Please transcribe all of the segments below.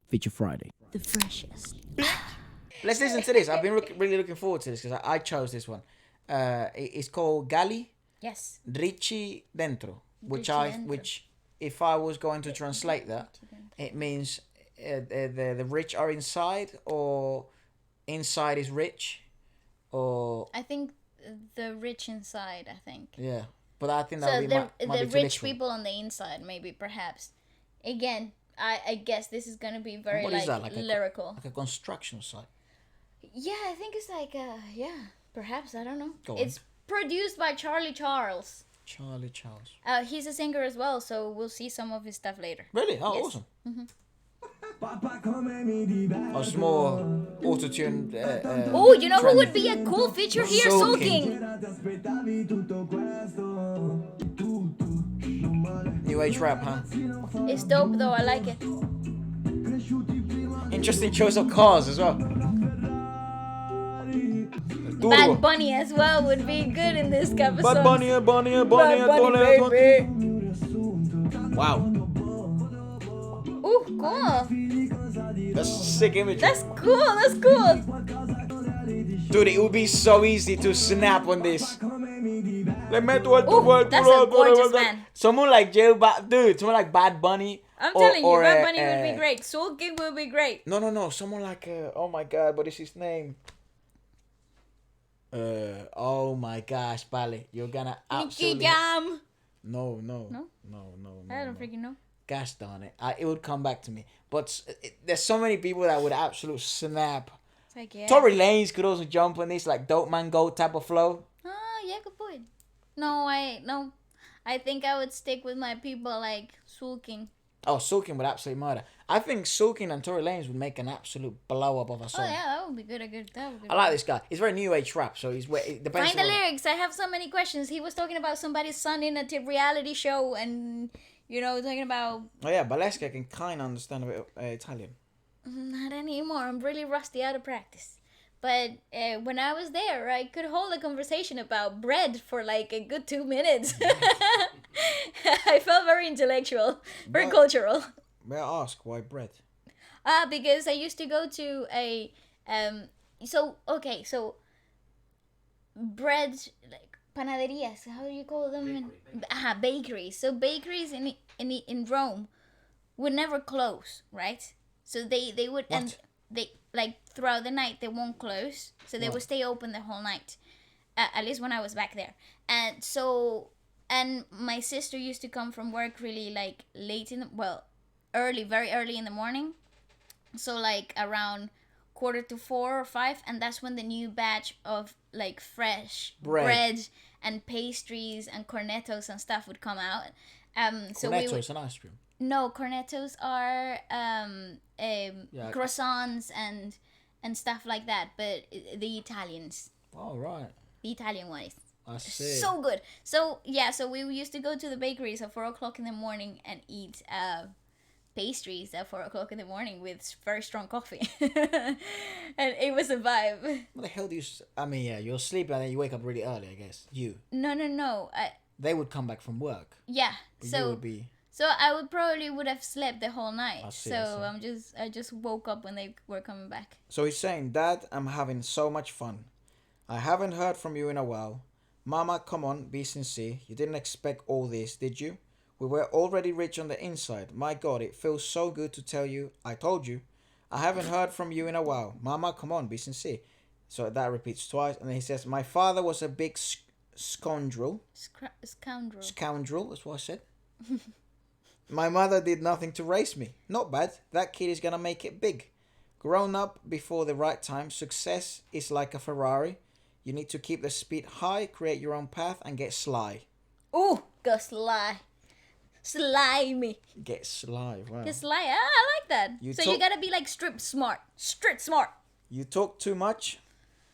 Feature Friday. The freshest. Let's listen to this. I've been really looking forward to this because I chose this one. It's called Ghali, Yes. Ricchi Dentro, Ricchi Dentro. which if I was going to translate that, it means the rich are inside, or inside is rich, or I think the rich inside, I think. yeah. But I think that So would be might the be too rich literal. people on the inside, maybe, perhaps. Again, I guess this is gonna be very What is that? Like lyrical. like a construction site. Yeah, I think it's like perhaps, I don't know. Go on. It's produced by Charlie Charles. Charlie Charles. He's a singer as well, so we'll see some of his stuff later. Really? Oh, Yes. awesome. Oh, it's more auto-tuned. Oh, you know who trend. would be a cool feature here? Soaking. Soaking. New age rap, huh? It's dope though, I like it. Interesting choice of cars as well. Turbo. Bad Bunny as well would be good in this episode. Bad Bunny, Bunny, Bad Bunny, baby. Wow, Ooh, cool. that's sick imagery. That's cool, that's cool. Dude, it would be so easy to snap on this. Le meto el Ooh, tubo, el that's tubo, a gorgeous man. Someone like dude, someone like Bad Bunny. I'm telling you, Bad Bunny would be great. great. Soaking would be great. No, someone like oh my god, what is his name? Oh my gosh, Bale, you're gonna Nicky absolutely. Jam. No. No? I don't freaking know. Gosh darn it, it would come back to me. But there's so many people that would absolutely snap. It's like, yeah. Tory Lanez could also jump on this, like Dope Man Go type of flow. Oh, yeah, good point. No. I think I would stick with my people like Soaking. Oh, Sulkin would absolutely murder. I think Sulkin and Tory Lanez would make an absolute blow up of a song. Oh, yeah, that would be good. I like this guy. He's very new age rap, so it depends. Find the lyrics. I have so many questions. He was talking about somebody's son in a reality show and, talking about... Oh yeah, Wlsk can kind of understand a bit of Italian. Not anymore. I'm really rusty out of practice. But when I was there, I could hold a conversation about bread for like a good 2 minutes. I felt very intellectual, very cultural. May I ask why bread? Because I used to go to a so bread, like panaderias. How do you call them? Bakeries. So bakeries in Rome would never close, right? So they would What? and they like throughout the night they won't close. So they would stay open the whole night. At least when I was back there. And my sister used to come from work really like very early in the morning. So like around 3:45 or 5, and that's when the new batch of like fresh bread and pastries and cornettos and stuff would come out. So Cornettos and ice cream. No, cornettos are croissants and stuff like that, but the Italians. Oh right. The Italian one is I see. so good. So we used to go to the bakeries at 4:00 in the morning and eat pastries at 4:00 in the morning with very strong coffee, and it was a vibe. What the hell do you? I mean, yeah, you're sleeping and then you wake up really early. I guess you. No. They would come back from work. Yeah. But So you would be. So I would have slept the whole night. I see. I just woke up when they were coming back. So he's saying, Dad, I'm having so much fun. I haven't heard from you in a while. Mama, come on, be sincere. You didn't expect all this, did you? We were already rich on the inside. My God, it feels so good to tell you. I told you. I haven't heard from you in a while. Mama, come on, be sincere. So that repeats twice. And then he says, my father was a big scoundrel. Scoundrel. Scoundrel, that's what I said. My mother did nothing to raise me. Not bad. That kid is going to make it big. Grown up before the right time. Success is like a Ferrari. You need to keep the speed high, create your own path, and get sly. Ooh, go sly. Slimy. Get sly, wow. Get sly. I like that. You You gotta be like street smart. Street smart. You talk too much.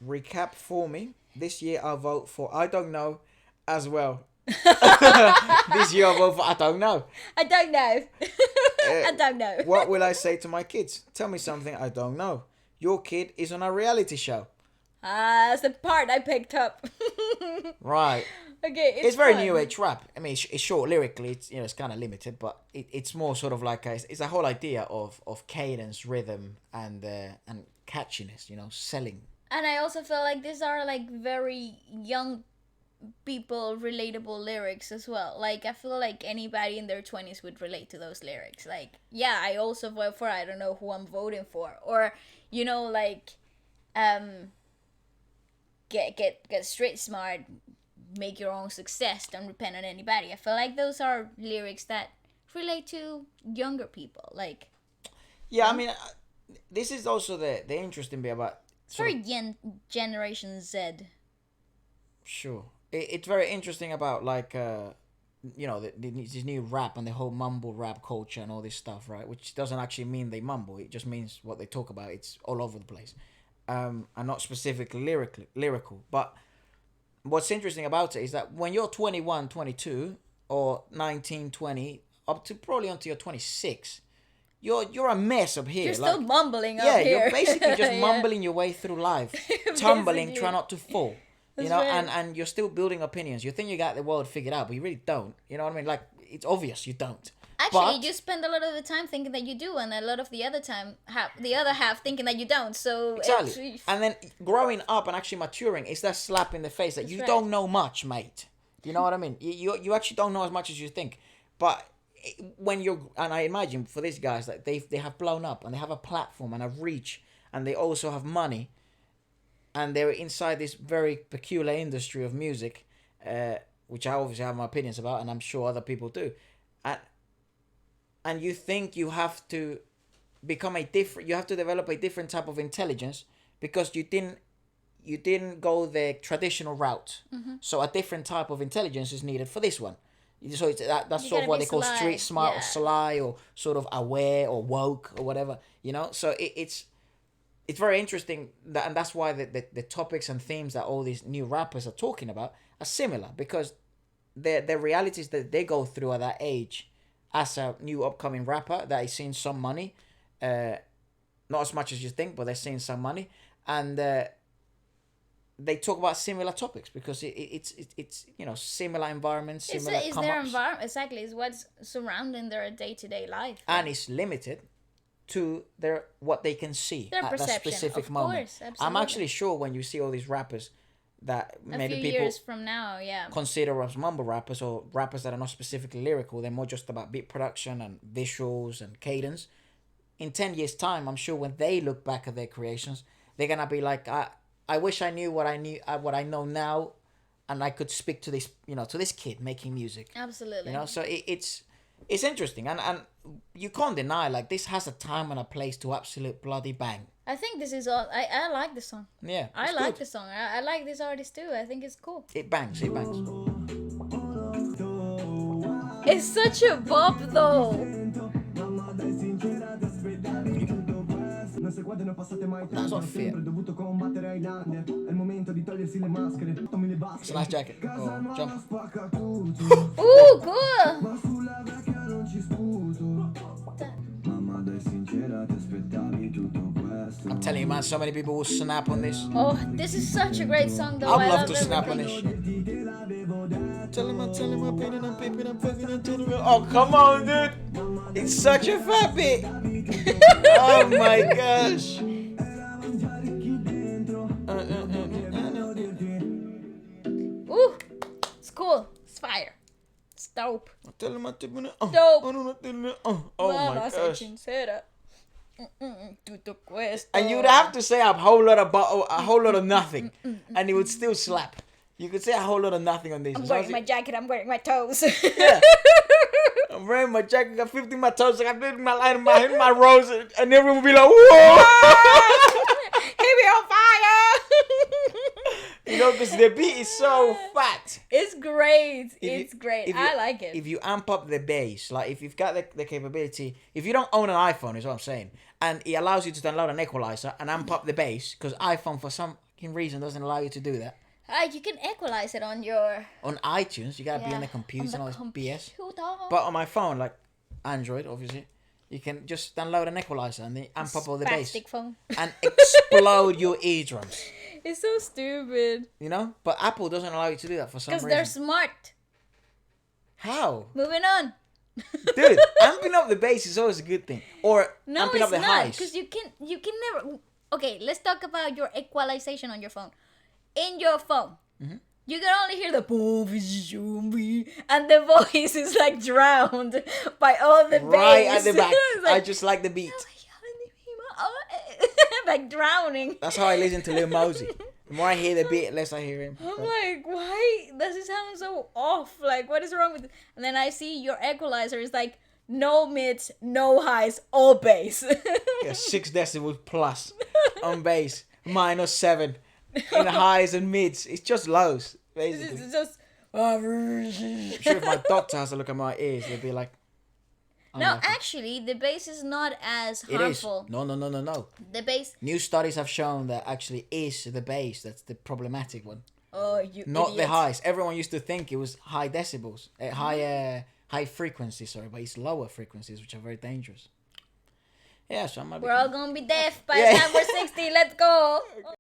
Recap for me. This year I'll vote for I don't know as well. This year I'll vote for I don't know. I don't know. I don't know. What will I say to my kids? Tell me something I don't know. Your kid is on a reality show. That's the part I picked up. Right. Okay, It's very fun. new age rap. I mean, it's short lyrically. It's it's kind of limited, but it's more sort of like it's a whole idea of cadence, rhythm, and catchiness. Selling. And I also feel like these are like very young people relatable lyrics as well. Like I feel like anybody in their 20s would relate to those lyrics. Like, yeah, I also vote for I don't know who I'm voting for. Or, like um get street smart, make your own success, don't depend on anybody. I feel like those are lyrics that relate to younger people. Like, Yeah, I mean, this is also the interesting bit about it's very Generation Z. sure. It's very interesting about like this new rap and the whole mumble rap culture and all this stuff, right? Which doesn't actually mean they mumble. It just means what they talk about. It's all over the place, and not specifically lyrical. But what's interesting about it is that when you're 21, 22, or 19, 20, up to probably until you're 26, you're a mess up here. You're still mumbling up yeah, here. you're basically just Yeah. mumbling your way through life, tumbling, Basically. try not to fall. That's Right. right. and you're still building opinions. You think you got the world figured out, but you really don't. You know what I mean? Like, it's obvious you don't. Actually, But- you spend a lot of the time thinking that you do, and a lot of the other time, the other half thinking that you don't. So Exactly. And then growing up and actually maturing is that slap in the face that you right. don't know much, mate. You know what I mean? You actually don't know as much as you think. But when and I imagine for these guys that they have blown up and they have a platform and a reach and they also have money and they're inside this very peculiar industry of music, which I obviously have my opinions about and I'm sure other people do. And you think you have to you have to develop a different type of intelligence because you didn't go the traditional route. Mm-hmm. So a different type of intelligence is needed for this one. So that's You sort of gotta what be they call sly, street smart yeah. or sly or sort of aware or woke or whatever, So it's very interesting and that's why the topics and themes that all these new rappers are talking about are similar because the realities that they go through at that age as a new upcoming rapper that is seeing some money, not as much as you think, but they're seeing some money, and they talk about similar topics because it's similar environments, similar it's their environment exactly. It's what's surrounding their day-to-day life, and it's limited to what they can see their at that perception. specific Of moment. course, absolutely. I'm actually sure when you see all these rappers that a maybe few people years from now, yeah. consider as mumble rappers or rappers that are not specifically lyrical, they're more just about beat production and visuals and cadence. In 10 years' time, I'm sure when they look back at their creations, they're gonna be like, I wish I knew what I know now, and I could speak to this, to this kid making music. Absolutely. So it's interesting, and you can't deny like this has a time and a place to absolute bloody bang. I think this is all. I like the song. Yeah, I it's like good. the song. I like this artist too. I think it's cool. It bangs. It bangs. It's such a bop though. That's not fair. It's a nice jacket. Oh, jump. Ooh, cool. I'm telling you, man, so many people will snap on this. Oh, this is such a great song though. I'd I love to snap on this everything. shit. Tell him I'm peeping, I'm peeping, I'm fucking, I'm telling you. Oh, come on, dude. It's such a fat bit. Oh my gosh. Ooh, it's cool. It's fire. It's dope. Tell him I'm tipping it. Dope. Oh my Mama, sei gosh. sincera. Tutto questo. And you'd have to say a whole lot of nothing, and it would still slap. You could say a whole lot of nothing on this. I'm wearing my jacket. I'm wearing my toes. Yeah. I'm wearing my jacket, got 50 in my toes, I got 50 in my line, in my rose, and everyone will be like, whoa! He be on fire. Because the beat is so fat. It's great. It's you- great. if you- I like it. If you amp up the bass, like if you've got the capability, if you don't own an iPhone, is what I'm saying, and it allows you to download an equalizer and amp up the bass, because iPhone for some reason doesn't allow you to do that. You can equalize it on your. On iTunes, you gotta be on the computer and all this BS. But on my phone, like Android, obviously, you can just download an equalizer and then amp up all the bass Plastic phone. and explode your eardrums. It's so stupid. You know? But Apple doesn't allow you to do that for some reason. Because they're smart. How? Moving on. Dude, amping up the bass is always a good thing. Or No, amping it's up the not. highs. Because you can never. Okay, let's talk about your equalization on your phone. In your phone, you can only hear the boom, and the voice is like drowned by all the bass. Right at the back. It's like, I just like the beat. like drowning. That's how I listen to Lil Mosey. The more I hear the beat, the less I hear him. I'm like, why does it sound so off? Like, what is wrong with it? And then I see your equalizer is like, no mids, no highs, all bass. Yeah, 6 decibels plus on bass, -7 in highs and mids. It's just lows, basically. It's just... I'm sure if my doctor has to look at my ears, they'd be like... No, actually, the bass is not as harmful. It is. No. The bass... New studies have shown that actually is the bass that's the problematic one. Oh, you Not idiot. the highs. Everyone used to think it was high decibels, high frequencies, sorry, but it's lower frequencies, which are very dangerous. Yeah, so I might be... We're all gonna be deaf by Yeah. the time we're 60. Let's go.